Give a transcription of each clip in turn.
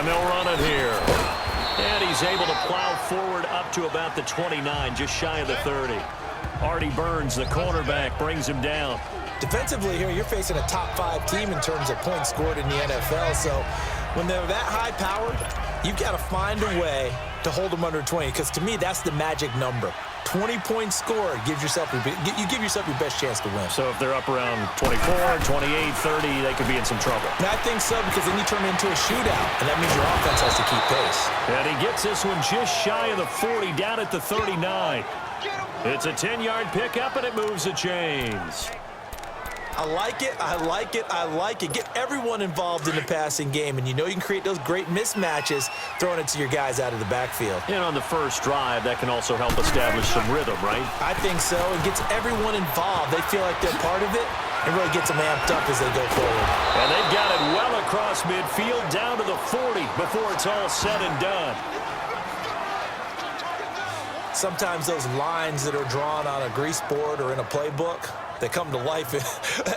And they'll run it here. And he's able to plow forward up to about the 29, just shy of the 30. Artie Burns, the cornerback, brings him down. Defensively here, you're facing a top 5 team in terms of points scored in the NFL. So when they're that high-powered, you've got to find a way to hold them under 20, because to me, that's the magic number. 20 points scored, you give yourself your best chance to win. So if they're up around 24, 28, 30, they could be in some trouble. And I think so, because then you turn it into a shootout, and that means your offense has to keep pace. And he gets this one just shy of the 40, down at the 39. It's a 10-yard pickup, and it moves the chains. I like it, I like it, I like it. Get everyone involved in the passing game, and you know you can create those great mismatches throwing it to your guys out of the backfield. And on the first drive, that can also help establish some rhythm, right? I think so. It gets everyone involved. They feel like they're part of it, and really gets them amped up as they go forward. And they've got it well across midfield, down to the 40 before it's all said and done. Sometimes those lines that are drawn on a grease board or in a playbook, they come to life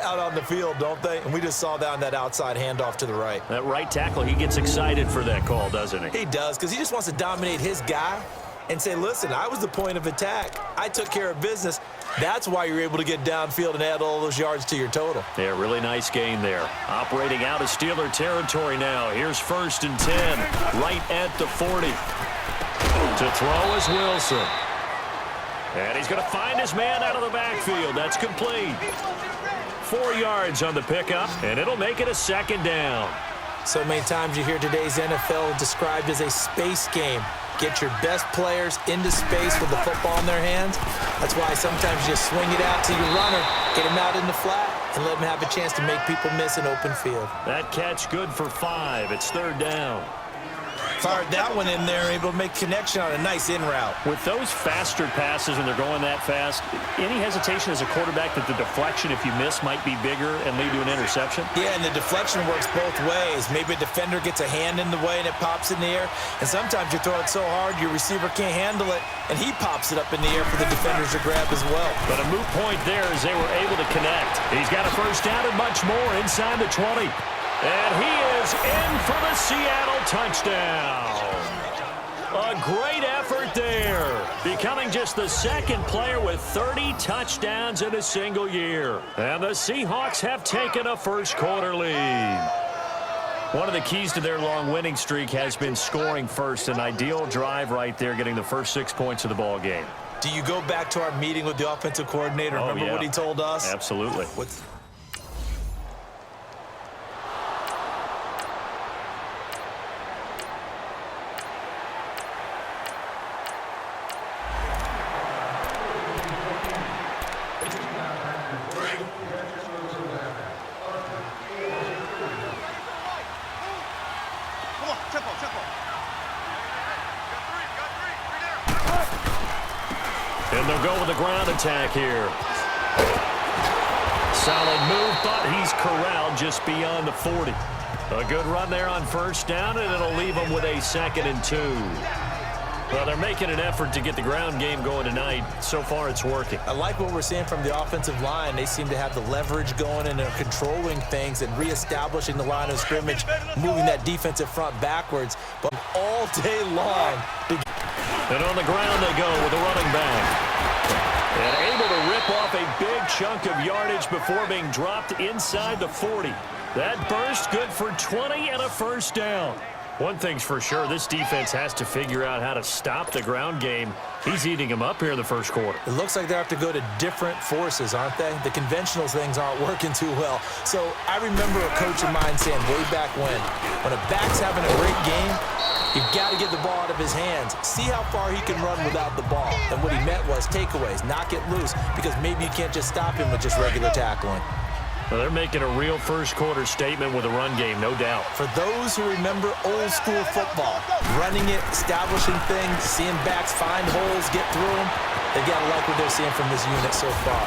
out on the field, don't they? And we just saw that on that outside handoff to the right. That right tackle, he gets excited for that call, doesn't he? He does, because he just wants to dominate his guy and say, listen, I was the point of attack. I took care of business. That's why you're able to get downfield and add all those yards to your total. Yeah, really nice gain there. Operating out of Steeler territory now. Here's 1st and 10, right at the 40. To throw is Wilson. And he's going to find his man out of the backfield. That's complete. 4 yards on the pickup, and it'll make it a 2nd down. So many times you hear today's NFL described as a space game. Get your best players into space with the football in their hands. That's why sometimes you just swing it out to your runner, get him out in the flat, and let him have a chance to make people miss an open field. That catch good for 5. It's 3rd down. Fired that one in there, able to make connection on a nice in route. With those faster passes when they're going that fast, any hesitation as a quarterback that the deflection, if you miss, might be bigger and lead to an interception? Yeah, and the deflection works both ways. Maybe a defender gets a hand in the way and it pops in the air, and sometimes you throw it so hard your receiver can't handle it, and he pops it up in the air for the defenders to grab as well. But a moot point there as they were able to connect. He's got a 1st down and much more inside the 20. And he is in for the Seattle touchdown. A great effort there, becoming just the 2nd player with 30 touchdowns in a single year. And the Seahawks have taken a first-quarter lead. One of the keys to their long winning streak has been scoring first. An ideal drive right there, getting the first 6 points of the ball game. Do you go back to our meeting with the offensive coordinator? Remember what he told us? Absolutely. And they'll go with the ground attack here. Solid move, but he's corralled just beyond the 40. A good run there on 1st down, and it'll leave them with a 2nd and 2. Well, they're making an effort to get the ground game going tonight. So far, it's working. I like what we're seeing from the offensive line. They seem to have the leverage going, and they're controlling things and reestablishing the line of scrimmage, moving that defensive front backwards. But all day long. And on the ground they go with the running back. And able to rip off a big chunk of yardage before being dropped inside the 40. That burst good for 20 and a 1st down. One thing's for sure, this defense has to figure out how to stop the ground game. He's eating them up here in the 1st quarter. It looks like they have to go to different forces, aren't they? The conventional things aren't working too well. So I remember a coach of mine saying way back when a back's having a great game, you've got to get the ball out of his hands. See how far he can run without the ball. And what he meant was takeaways, knock it loose, because maybe you can't just stop him with just regular tackling. Well, they're making a real first-quarter statement with a run game, no doubt. For those who remember old-school football, running it, establishing things, seeing backs find holes, get through them, they've got to like what they're seeing from this unit so far.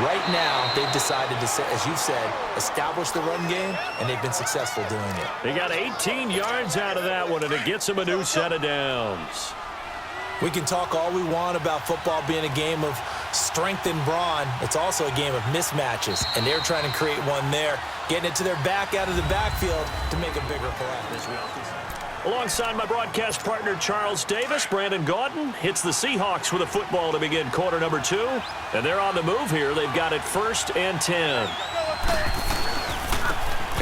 Right now, they've decided to, as you said, establish the run game, and they've been successful doing it. They got 18 yards out of that one, and it gets them a new set of downs. We can talk all we want about football being a game of strength and brawn. It's also a game of mismatches, and they're trying to create one there, getting it to their back out of the backfield to make a bigger play. Alongside my broadcast partner, Charles Davis, Brandon Gaudin hits the Seahawks with a football to begin quarter number 2. And they're on the move here. They've got it 1st and 10.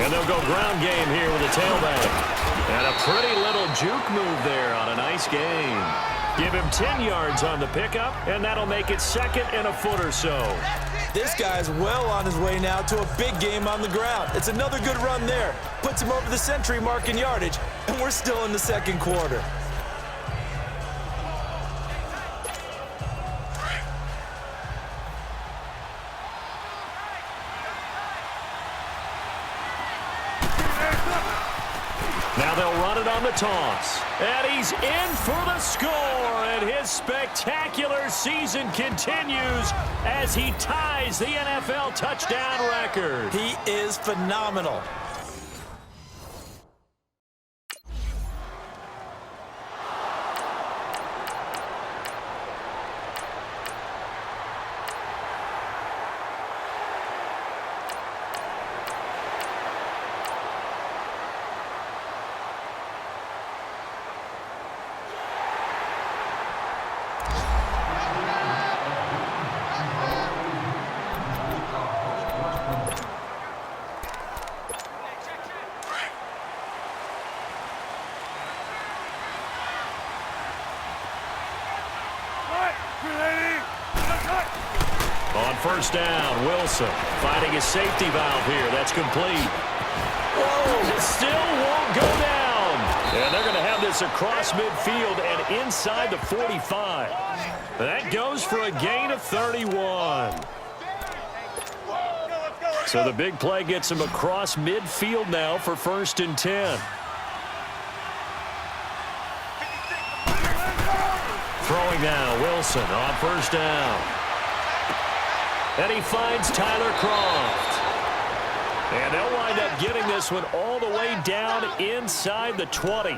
And they'll go ground game here with a tailback. And a pretty little juke move there on a nice game. Give him 10 yards on the pickup, and that'll make it 2nd and a foot or so. This guy's well on his way now to a big game on the ground. It's another good run there. Puts him over the century mark in yardage, and we're still in the 2nd quarter. Now they'll run it on the toss. And he's in for the score. And his spectacular season continues as he ties the NFL touchdown record. He is phenomenal. On 1st down, Wilson finding his safety valve here. That's complete. Whoa, it still won't go down. And they're going to have this across midfield and inside the 45. That goes for a gain of 31. So the big play gets him across midfield now for 1st and 10. Throwing now, Wilson on 1st down. And he finds Tyler Croft. And they'll wind up getting this one all the way down inside the 20.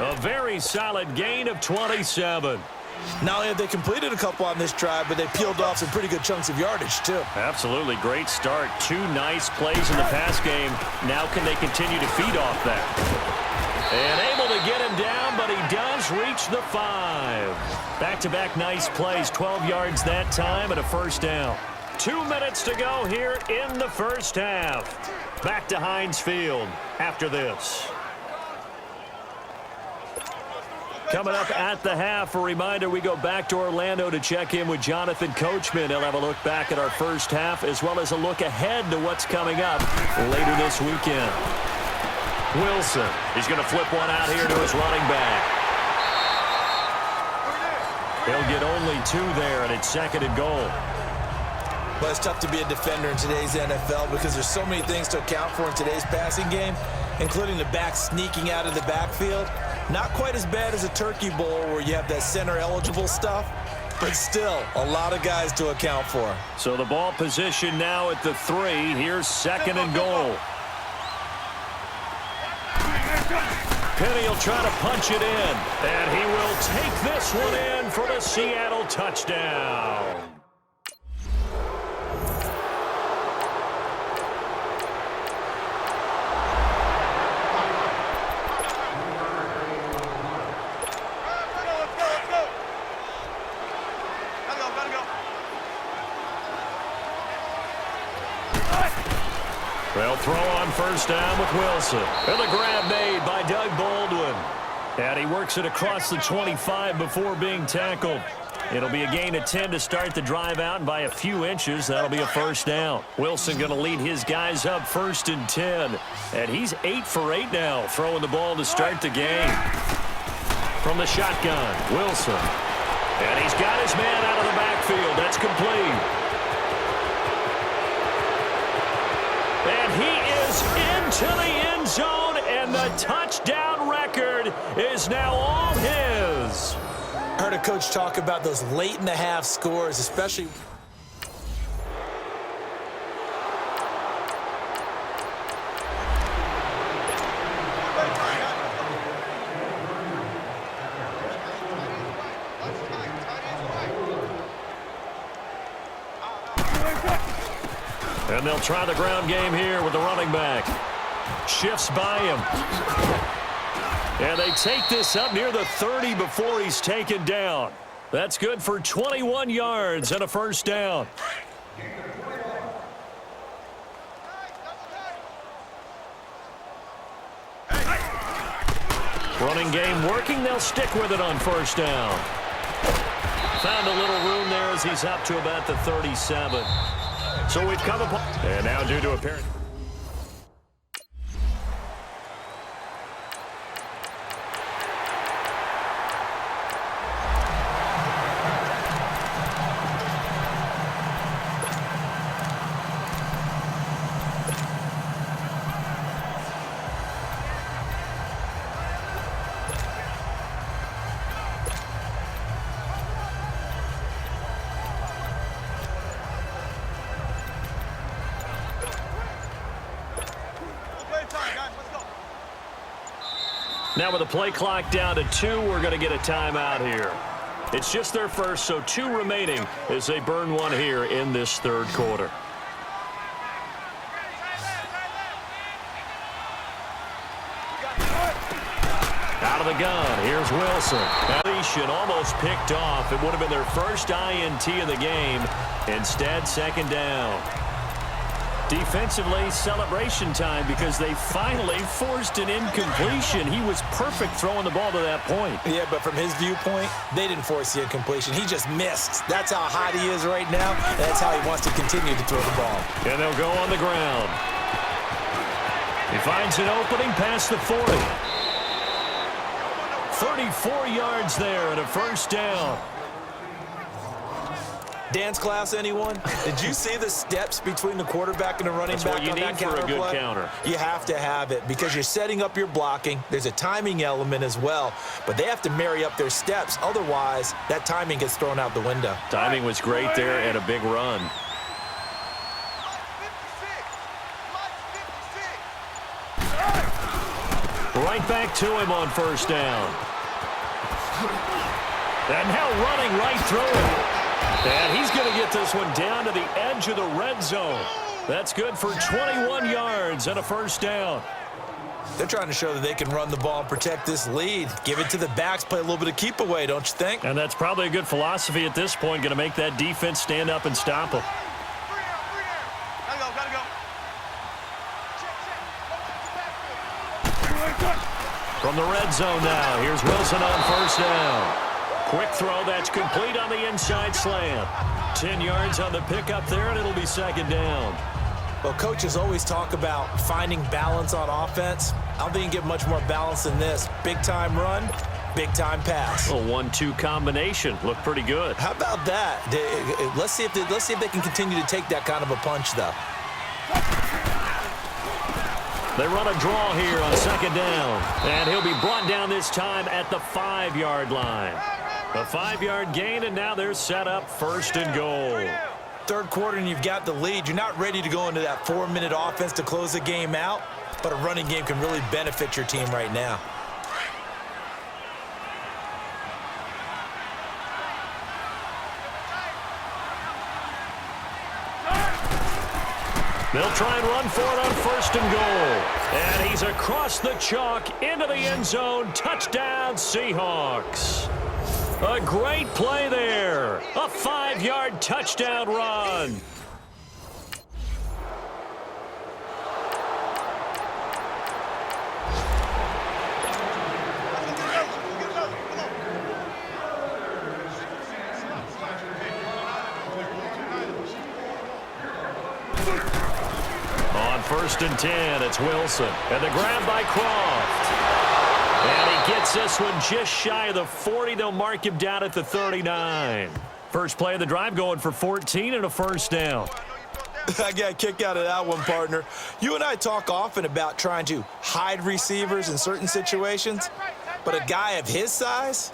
A very solid gain of 27. Not only have they completed a couple on this drive, but they peeled off some pretty good chunks of yardage, too. Absolutely. Great start. 2 nice plays in the pass game. Now can they continue to feed off that? And able to get him down, but he does reach the 5. Back-to-back nice plays. 12 yards that time and a 1st down. 2 minutes to go here in the 1st half. Back to Heinz Field after this. Coming up at the half, a reminder, we go back to Orlando to check in with Jonathan Coachman. He'll have a look back at our 1st half as well as a look ahead to what's coming up later this weekend. Wilson, he's going to flip one out here to his running back. He'll get only 2 there, and it's 2nd and goal. But it's tough to be a defender in today's NFL because there's so many things to account for in today's passing game, including the back sneaking out of the backfield. Not quite as bad as a turkey bowl where you have that center-eligible stuff, but still a lot of guys to account for. So the ball position now at the 3. Here's 2nd and goal. Penny will try to punch it in, and he will take this one in for the Seattle touchdown. They'll throw on 1st down with Wilson. And the grab made by Doug Baldwin. And he works it across the 25 before being tackled. It'll be a gain of 10 to start the drive out, and by a few inches, that'll be a 1st down. Wilson going to lead his guys up 1st and 10. And he's 8 for 8 now, throwing the ball to start the game. From the shotgun, Wilson. And he's got his man out of the backfield. That's complete. And he is into the end zone, and the touchdown record is now all his. I heard a coach talk about those late-in-the-half scores, especially. And they'll try the ground game here with the running back. Shifts by him. And they take this up near the 30 before he's taken down. That's good for 21 yards and a first down. Running game working. They'll stick with it on first down. Found a little room there as he's up to about the 37. So we've come upon... And now due to a parent... Now with the play clock down to 2, we're going to get a timeout here. It's just their first, so 2 remaining as they burn one here in this third quarter. Out of the gun, here's Wilson. Completion almost picked off. It would have been their first INT of the game. Instead, second down. Defensively, celebration time because they finally forced an incompletion. He was perfect throwing the ball to that point. Yeah, but from his viewpoint, they didn't force the incompletion. He just missed. That's how hot he is right now. That's how he wants to continue to throw the ball. And they'll go on the ground. He finds an opening past the 40. 34 yards there and a first down. Dance class, anyone? Did you see the steps between the quarterback and the running back on that counter play? That's what you need for a good counter. You have to have it because you're setting up your blocking. There's a timing element as well, but they have to marry up their steps. Otherwise, that timing gets thrown out the window. Timing was great there and a big run. Right back to him on first down. And now running right through it. And he's going to get this one down to the edge of the red zone. That's good for 21 yards and a first down. They're trying to show that they can run the ball and protect this lead. Give it to the backs, play a little bit of keep away, don't you think? And that's probably a good philosophy at this point, going to make that defense stand up and stop them. From the red zone now, here's Wilson on first down. Quick throw, that's complete on the inside slant. 10 yards on the pickup there, and it'll be second down. Well, coaches always talk about finding balance on offense. I don't think you can get much more balance than this. Big-time run, big-time pass. A 1-2 combination. Looked pretty good. How about that? Let's see if they can continue to take that kind of a punch, though. They run a draw here on second down, and he'll be brought down this time at the 5-yard line. A 5-yard gain, and now they're set up first and goal. Third quarter, and you've got the lead. You're not ready to go into that 4-minute offense to close the game out, but a running game can really benefit your team right now. They'll try and run for it on first and goal. And he's across the chalk into the end zone. Touchdown, Seahawks. A great play there. A 5-yard touchdown run. On first and 10, it's Wilson. And the grab by Croft. And he gets this one just shy of the 40. They'll mark him down at the 39. First play of the drive going for 14 and a first down. I got a kick out of that one, partner. You and I talk often about trying to hide receivers in certain situations, but a guy of his size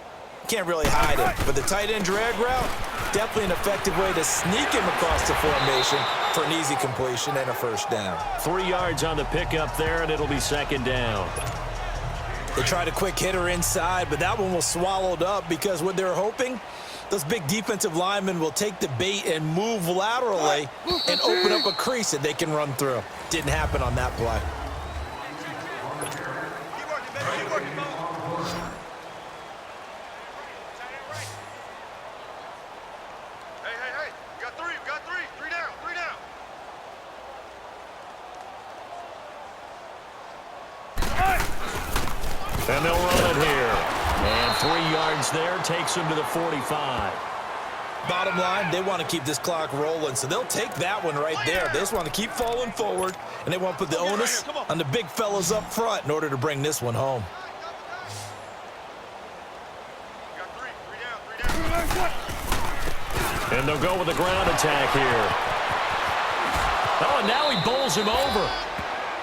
can't really hide him. But the tight end drag route, definitely an effective way to sneak him across the formation for an easy completion and a first down. 3 yards on the pickup there, and it'll be second down. They tried a quick hitter inside, but that one was swallowed up because what they're hoping, those big defensive linemen will take the bait and move laterally and open up a crease that they can run through. Didn't happen on that play. there, takes him to the 45. Bottom line, they want to keep this clock rolling, so they'll take that one right there. They just want to keep falling forward, and they want to put the onus on the big fellas up front in order to bring this one home. And they'll go with a ground attack here. Oh, and now he bowls him over.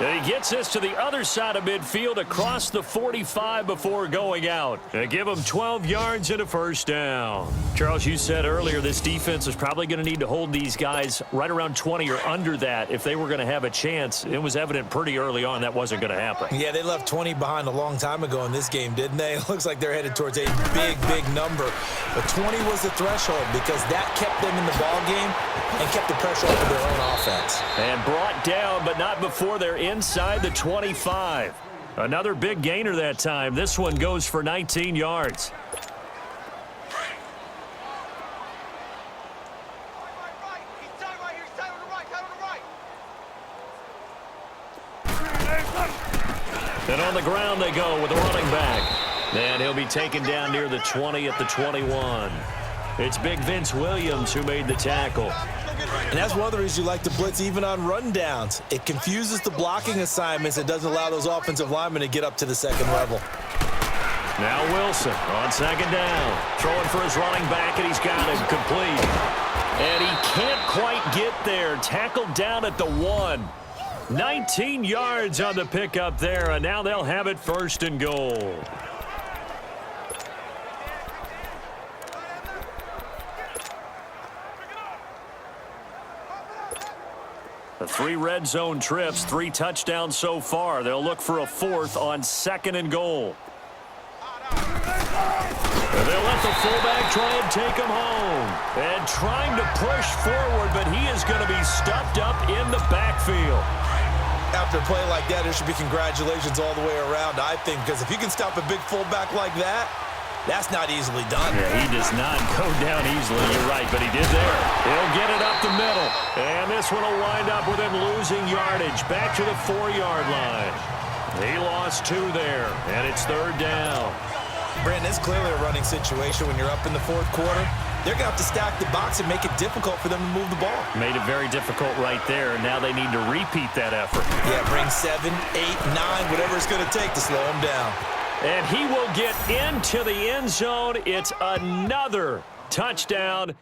And he gets this to the other side of midfield across the 45 before going out. And give him 12 yards and a first down. Charles, you said earlier this defense is probably going to need to hold these guys right around 20 or under that if they were going to have a chance. It was evident pretty early on that wasn't going to happen. Yeah, they left 20 behind a long time ago in this game, didn't they? It looks like they're headed towards a big number. But 20 was the threshold because that kept them in the ball game and kept the pressure off of their own offense. And brought down, but not before they're inside the 25. Another big gainer that time. This one goes for 19 yards. And on the ground they go with the running back. And he'll be taken down near the 20 at the 21. It's big Vince Williams who made the tackle. And that's one of the reasons you like to blitz even on rundowns. It confuses the blocking assignments. It doesn't allow those offensive linemen to get up to the second level. Now Wilson on second down. Throwing for his running back, and he's got him complete. And he can't quite get there. Tackled down at the 1. 19 yards on the pickup there, and now they'll have it first and goal. The 3 red zone trips, 3 touchdowns so far. They'll look for a 4th on second and goal. And they'll let the fullback try and take him home. And trying to push forward, but he is going to be stuffed up in the backfield. After a play like that, there should be congratulations all the way around, I think, because if you can stop a big fullback like that, that's not easily done. Yeah, he does not go down easily, you're right, but he did there. He'll get it up the middle. And this one will wind up with him losing yardage back to the 4-yard line. He lost 2 there, and it's 3rd down. Brandon, it's clearly a running situation when you're up in the 4th quarter. They're going to have to stack the box and make it difficult for them to move the ball. Made it very difficult right there, and now they need to repeat that effort. Yeah, bring 7, 8, 9, whatever it's going to take to slow them down. And he will get into the end zone. It's another touchdown.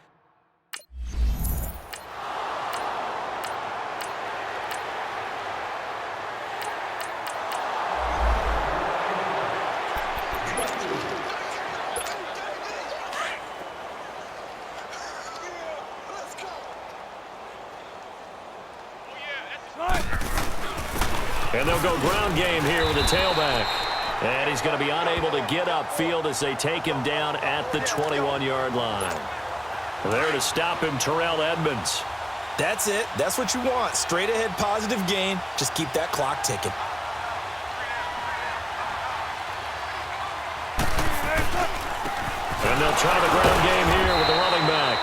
And they'll go ground game here with the tailback. And he's going to be unable to get upfield as they take him down at the 21-yard line. There to stop him, Terrell Edmonds. That's it. That's what you want. Straight ahead positive gain. Just keep that clock ticking. And they'll try the ground game here with the running back.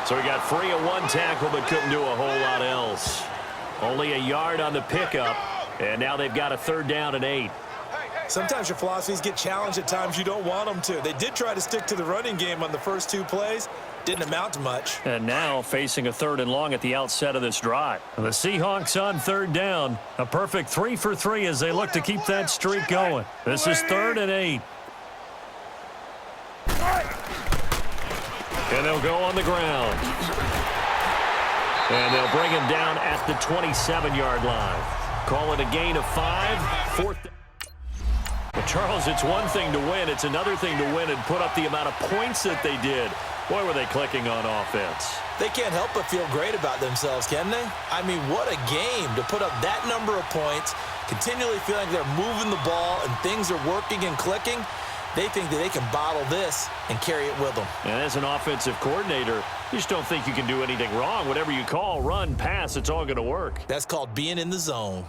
So he got free of 1 tackle but couldn't do a whole lot else. Only a yard on the pickup. And now they've got a 3rd down and 8. Sometimes your philosophies get challenged at times you don't want them to. They did try to stick to the running game on the first 2 plays. Didn't amount to much. And now facing a 3rd and long at the outset of this drive. The Seahawks on 3rd down. A perfect 3 for 3 as they look to keep that streak going. This is 3rd and 8. And they'll go on the ground. And they'll bring him down at the 27-yard line. Call it a gain of 5. 4th. Well, Charles, it's one thing to win. It's another thing to win and put up the amount of points that they did. Boy, were they clicking on offense. They can't help but feel great about themselves, can they? I mean, what a game to put up that number of points, continually feeling like they're moving the ball and things are working and clicking. They think that they can bottle this and carry it with them. And as an offensive coordinator, you just don't think you can do anything wrong. Whatever you call, run, pass, it's all going to work. That's called being in the zone.